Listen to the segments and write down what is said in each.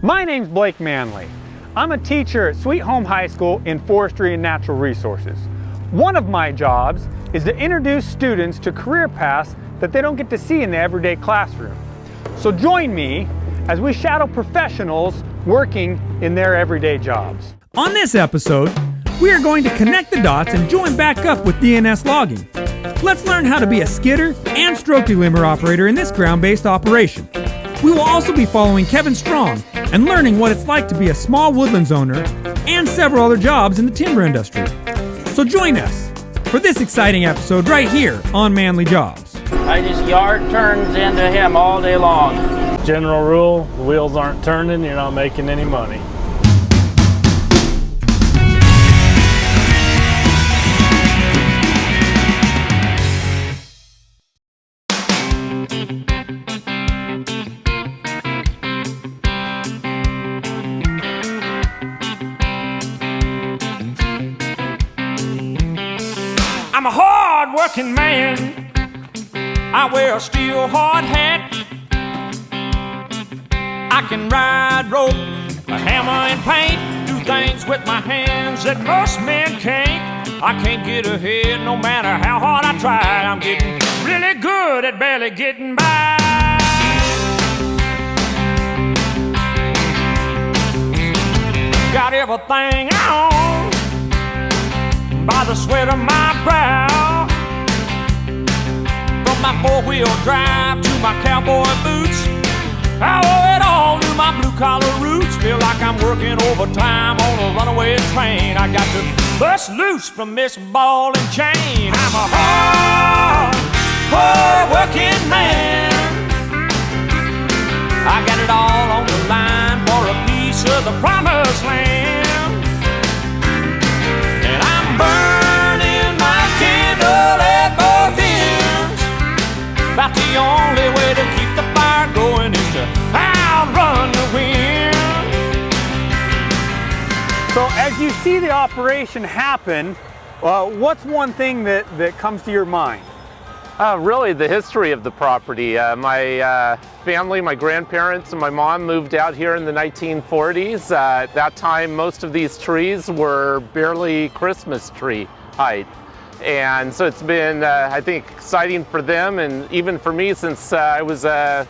My name's Blake Manley. I'm a teacher at Sweet Home High School in Forestry and Natural Resources. One of my jobs is to introduce students to career paths that they don't get to see in the everyday classroom. So join me as we shadow professionals working in their everyday jobs. On this episode, we are going to connect the dots and join back up with DNS logging. Let's learn how to be a skidder and stroke limber operator in this ground-based operation. We will also be following Kevin Strong and learning what it's like to be a small woodlands owner and several other jobs in the timber industry. So join us for this exciting episode right here on Manley Jobs. I just yard turns into him all day long. General rule, the wheels aren't turning, you're not making any money. I'm a hard-working man. I wear a steel hard hat. I can ride rope, a hammer and paint, do things with my hands that most men can't. I can't get ahead no matter how hard I try. I'm getting really good at barely getting by. Got everything I own by the sweat of my brow. From my four-wheel drive to my cowboy boots, I owe it all to my blue-collar roots. Feel like I'm working overtime on a runaway train. I got to bust loose from this ball and chain. I'm a hard-working man. I got it all on the line for a piece of the promised land. And I'm burning my candle at both ends. About the only way to keep the fire going is to outrun the wind. So as you see the operation happen, what's one thing that comes to your mind? Really the history of the property. My family, my grandparents and my mom moved out here in the 1940s. At that time, most of these trees were barely Christmas tree height. And so it's been, I think, exciting for them and even for me since I was a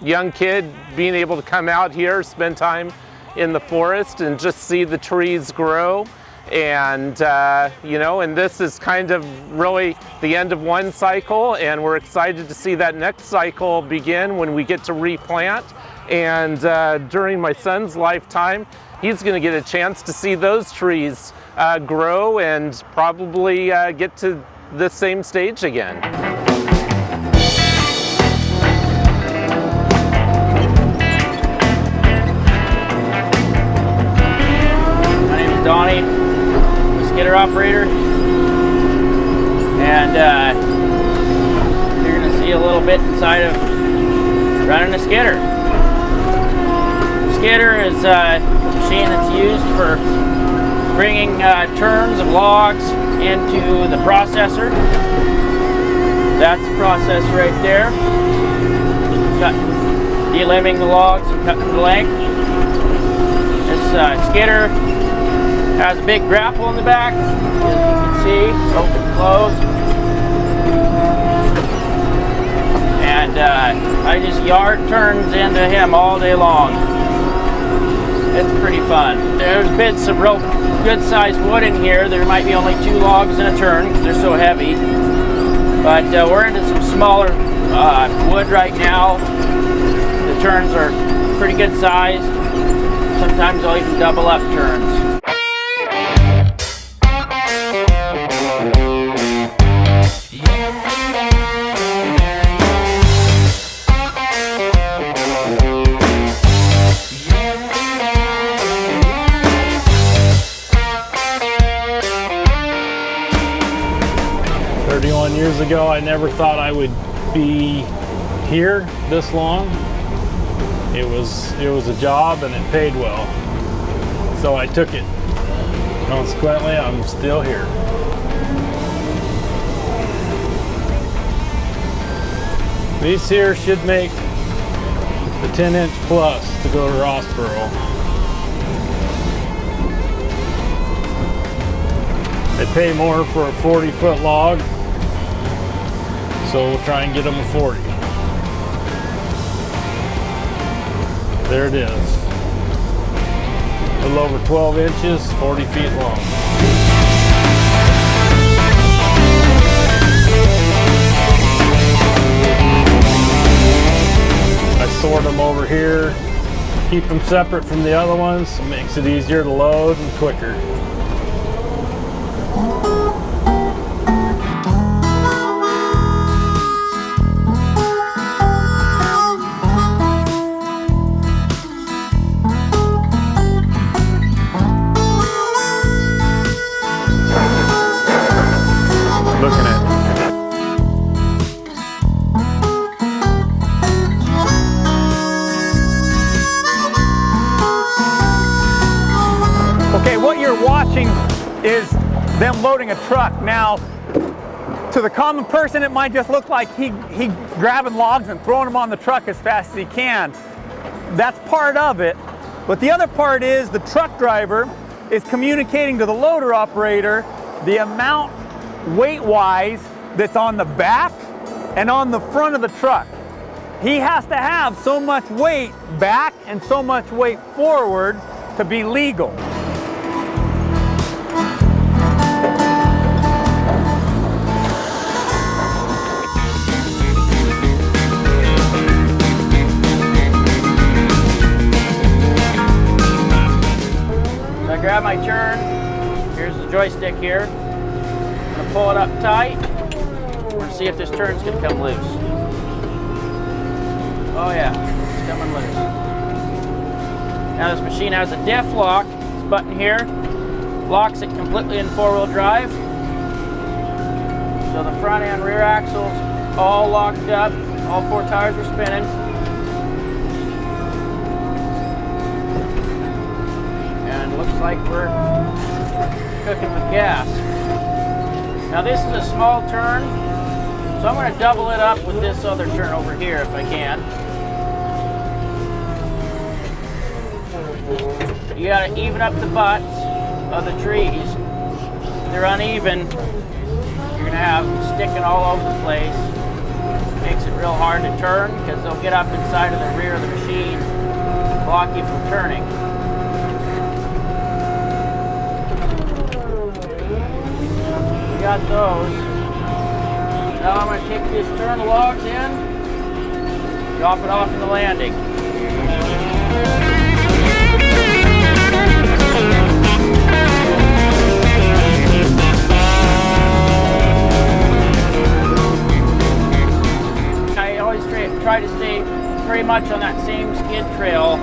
young kid, being able to come out here, spend time in the forest and just see the trees grow. And and this is kind of really the end of one cycle, and we're excited to see that next cycle begin when we get to replant. And during my son's lifetime, he's going to get a chance to see those trees grow and probably get to the same stage again. My name is Donnie. Skitter operator, and you're going to see a little bit inside of running a skidder. Skitter is a machine that's used for bringing turns of logs into the processor. That's the process right there. Delimbing the logs and cutting the length. This skidder has a big grapple in the back, as you can see, open and close. And I just yard turns into him all day long. It's pretty fun. There's bits of real good sized wood in here. There might be only 2 logs in a turn because they're so heavy. But we're into some smaller wood right now. The turns are pretty good sized. Sometimes I'll even double up turns. Years ago, I never thought I would be here this long. It was a job and it paid well, so I took it. Consequently, I'm still here. These here should make the 10-inch plus to go to Rossboro. They pay more for a 40-foot log, so we'll try and get them a 40. There it is. A little over 12 inches, 40 feet long. I sort them over here, keep them separate from the other ones. It makes it easier to load and quicker. Looking at okay, what you're watching is them loading a truck. Now, to the common person, it might just look like he grabbing logs and throwing them on the truck as fast as he can. That's part of it, but the other part is the truck driver is communicating to the loader operator the amount weight-wise that's on the back and on the front of the truck. He has to have so much weight back and so much weight forward to be legal. So I grab my turn. Here's the joystick here. I'm gonna pull it up tight. We're gonna see if this turn's gonna come loose. Oh yeah, it's coming loose. Now this machine has a diff lock. This button here locks it completely in four-wheel drive. So the front and rear axles all locked up. All four tires are spinning. And it looks like we're cooking with gas. Now this is a small turn, so I'm going to double it up with this other turn over here if I can. You got to even up the butts of the trees. If they're uneven, you're going to have them sticking all over the place. Makes it real hard to turn because they'll get up inside of the rear of the machine, block you from turning. Got those. Now I'm going to take this, turn the logs in, drop it off in the landing. I always try to stay pretty much on that same skid trail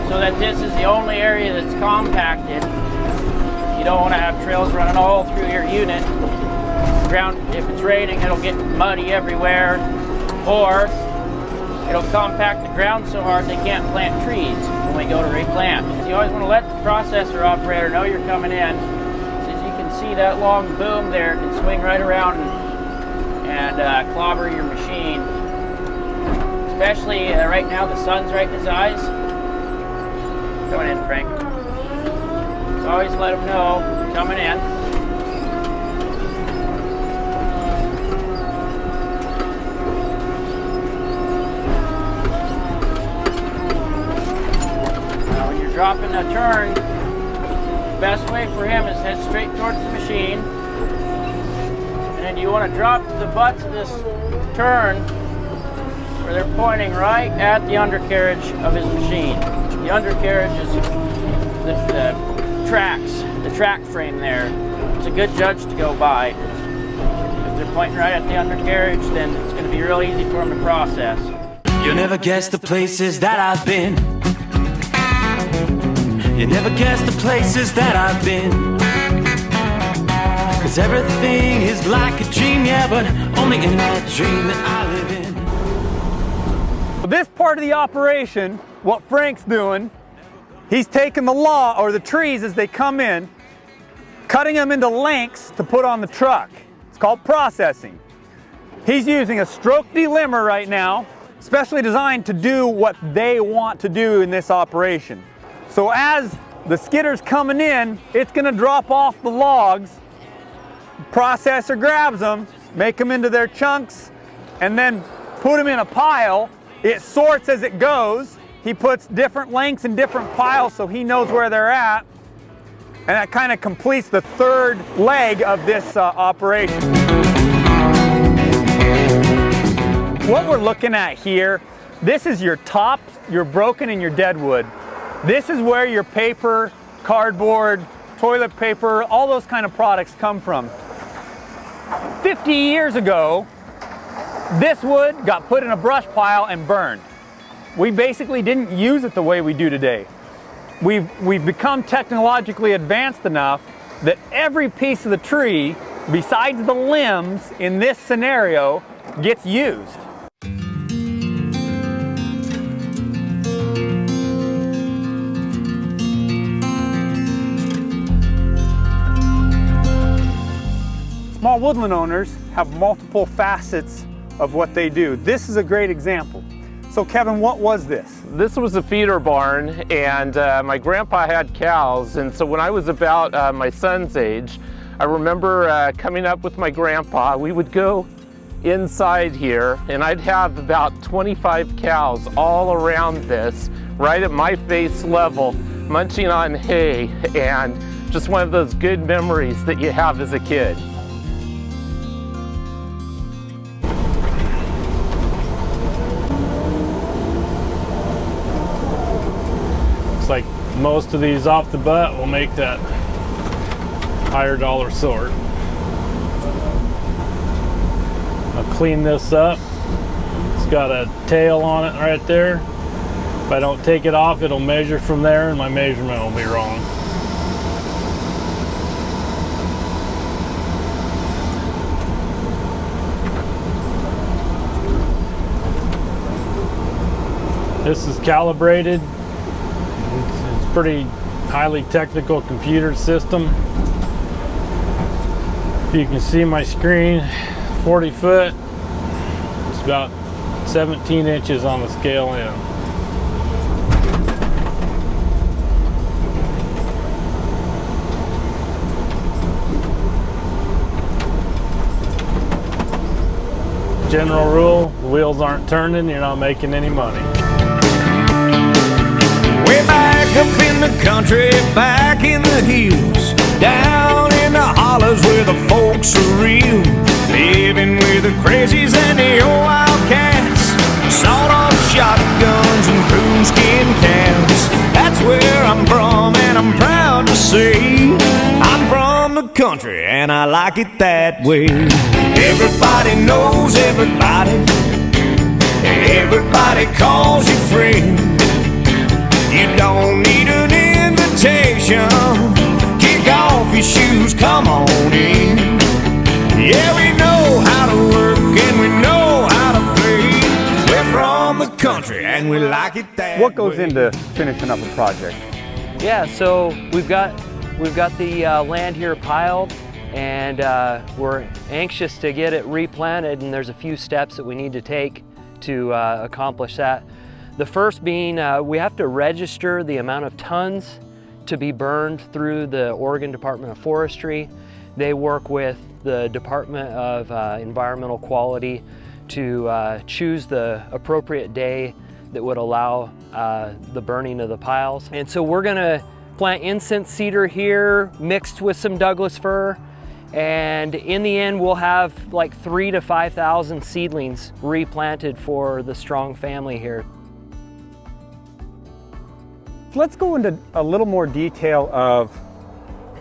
so that this is the only area that's compacted. You don't want to have trails running all through your unit. Ground, if it's raining, it'll get muddy everywhere, or it'll compact the ground so hard they can't plant trees when we go to replant. So you always want to let the processor operator know you're coming in. So as you can see, that long boom there can swing right around and clobber your machine. Especially right now, the sun's right in his eyes. Coming in, Frank. So always let them know you're coming in. Now when you're dropping a turn, the best way for him is head straight towards the machine. And then you want to drop the butts of this turn where they're pointing right at the undercarriage of his machine. The undercarriage is the tracks, the track frame there. It's a good judge to go by. If they're pointing right at the undercarriage, then it's going to be real easy for them to process. You'll never guess the places that I've been. You never guess the places that I've been. 'Cause everything is like a dream, yeah, but only in that dream that I live in. This part of the operation, what Frank's doing, he's taking the log or the trees as they come in, cutting them into lengths to put on the truck. It's called processing. He's using a stroke delimber right now specially designed to do what they want to do in this operation. So as the skitter's coming in, it's gonna drop off the logs, processor grabs them, make them into their chunks, and then put them in a pile. It sorts as it goes. He puts different lengths in different piles so he knows where they're at. And that kind of completes the third leg of this operation. What we're looking at here, this is your tops, your broken, and your dead wood. This is where your paper, cardboard, toilet paper, all those kind of products come from. 50 years ago, this wood got put in a brush pile and burned. We basically didn't use it the way we do today. We've become technologically advanced enough that every piece of the tree, besides the limbs in this scenario, gets used. Small woodland owners have multiple facets of what they do. This is a great example. So Kevin, what was this? This was a feeder barn, and my grandpa had cows, and so when I was about my son's age, I remember coming up with my grandpa. We would go inside here, and I'd have about 25 cows all around this, right at my face level, munching on hay, and just one of those good memories that you have as a kid. Like most of these off the butt will make that higher dollar sort. I'll clean this up. It's got a tail on it right there. If I don't take it off, it'll measure from there and my measurement will be wrong. This is calibrated. It's pretty highly technical computer system. If you can see my screen, 40 foot, it's about 17 inches on the scale end. General rule, the wheels aren't turning, you're not making any money. Way back up in the country, back in the hills, down in the hollers where the folks are real, living with the crazies and the old wildcats, sawed-off shotguns and coonskin caps. That's where I'm from, and I'm proud to say I'm from the country, and I like it that way. Everybody knows everybody, everybody calls you friend. You don't need an invitation. Kick off your shoes, come on in. Yeah, we know how to work and we know how to play. We're from the country and we like it that way. What goes into finishing up a project? Yeah, so we've got the land here piled, and we're anxious to get it replanted, and there's a few steps that we need to take to accomplish that. The first being we have to register the amount of tons to be burned through the Oregon Department of Forestry. They work with the Department of Environmental Quality to choose the appropriate day that would allow the burning of the piles. And so we're gonna plant incense cedar here mixed with some Douglas fir, and in the end we'll have like 3,000 to 5,000 seedlings replanted for the Strong family here. Let's go into a little more detail of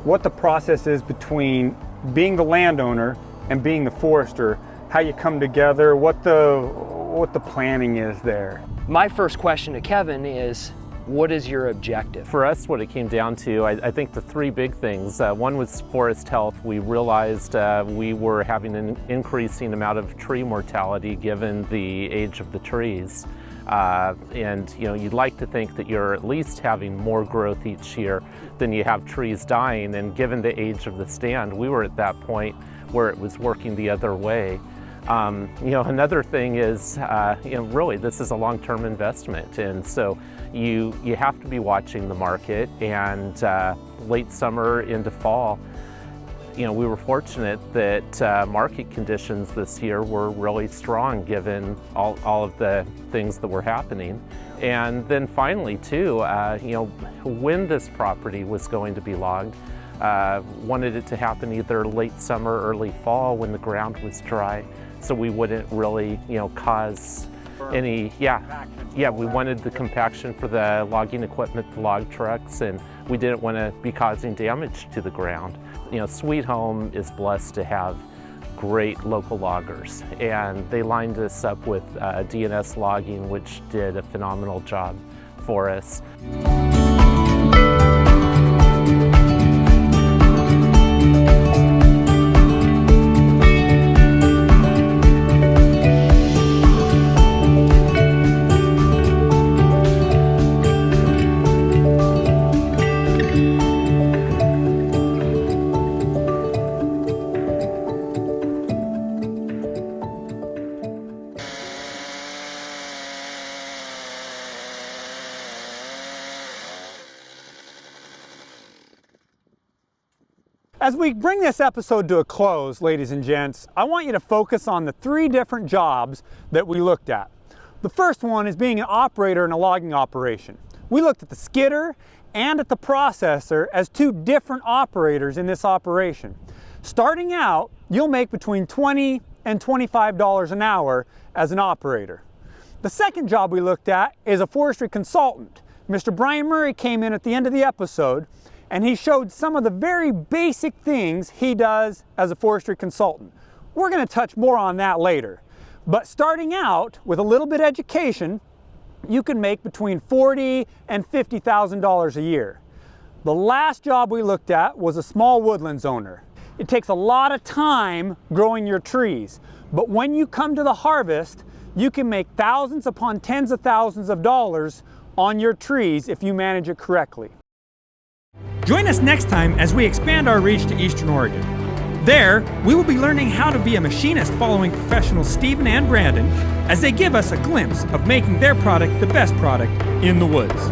what the process is between being the landowner and being the forester, how you come together, what the planning is there. My first question to Kevin is, what is your objective? For us, what it came down to, I think the three big things. One was forest health. We realized we were having an increasing amount of tree mortality given the age of the trees. And you know, you'd like to think that you're at least having more growth each year than you have trees dying, and given the age of the stand, we were at that point where it was working the other way. Another thing is, really this is a long-term investment, and so you have to be watching the market. And late summer into fall, we were fortunate that market conditions this year were really strong given all of the things that were happening. And then finally too, when this property was going to be logged, wanted it to happen either late summer, early fall when the ground was dry, so we wouldn't really, cause any, we wanted the compaction for the logging equipment, the log trucks, and we didn't want to be causing damage to the ground. Sweet Home is blessed to have great local loggers, and they lined us up with DNS Logging, which did a phenomenal job for us. As we bring this episode to a close, ladies and gents, I want you to focus on the 3 different jobs that we looked at. The first one is being an operator in a logging operation. We looked at the skidder and at the processor as 2 different operators in this operation. Starting out, you'll make between $20 and $25 an hour as an operator. The second job we looked at is a forestry consultant. Mr. Brian Murray came in at the end of the episode, and he showed some of the very basic things he does as a forestry consultant. We're going to touch more on that later. But starting out with a little bit of education, you can make between $40,000 and $50,000 a year. The last job we looked at was a small woodlands owner. It takes a lot of time growing your trees, but when you come to the harvest, you can make thousands upon tens of thousands of dollars on your trees if you manage it correctly. Join us next time as we expand our reach to Eastern Oregon. There, we will be learning how to be a machinist following professionals Stephen and Brandon as they give us a glimpse of making their product the best product in the woods.